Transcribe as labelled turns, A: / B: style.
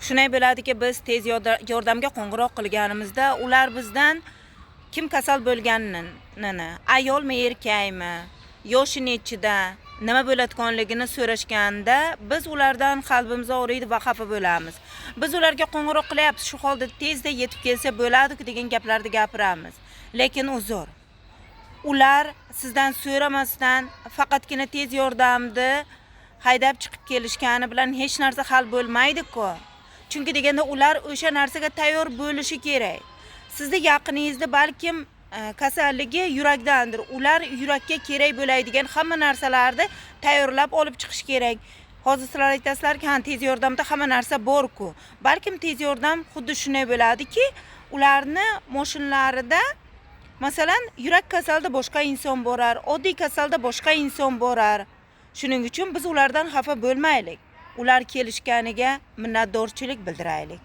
A: Shunday bo'ladiki, biz tez yordamga qo'ng'iroq qilganimizda ular bizdan kim kasal bo'lganini, ayolmi, erkakmi, yoshi nechida, nima bo'layotganligini so'rashganda biz ulardan qalbimiz og'riydi va xafa bo'lamiz. Biz ularga qo'ng'iroq qilyapmiz, shu holda tezda yetib kelsa bo'ladi-ku degan gaplarni gapiramiz. Lekin uzr. Ular sizdan so'ramasdan faqatgina tez yordamni haydab chiqib kelishgani bilan hech narsa hal bo'lmaydi-ku. Chunki deganda ular o'sha narsaga tayyor bo'lishi kerak. Sizni yaqiningizda balkim kasalligi yurakdandir. Ular yurakka kerak bo'ladigan hamma narsalarni tayyorlab olib chiqish kerak. Hozir sizlar aytasizlarki, tez yordamda hamma narsa bor-ku. Balkim tez yordam xuddi shunday bo'ladiki, ularni mashinlarida masalan, yurak kasalda boshqa inson borar, oddiy kasalda boshqa inson borar. Shuning uchun biz ulardan xafa bo'lmaylik. Ular kelishganiga minnatdorchilik bildiraylik.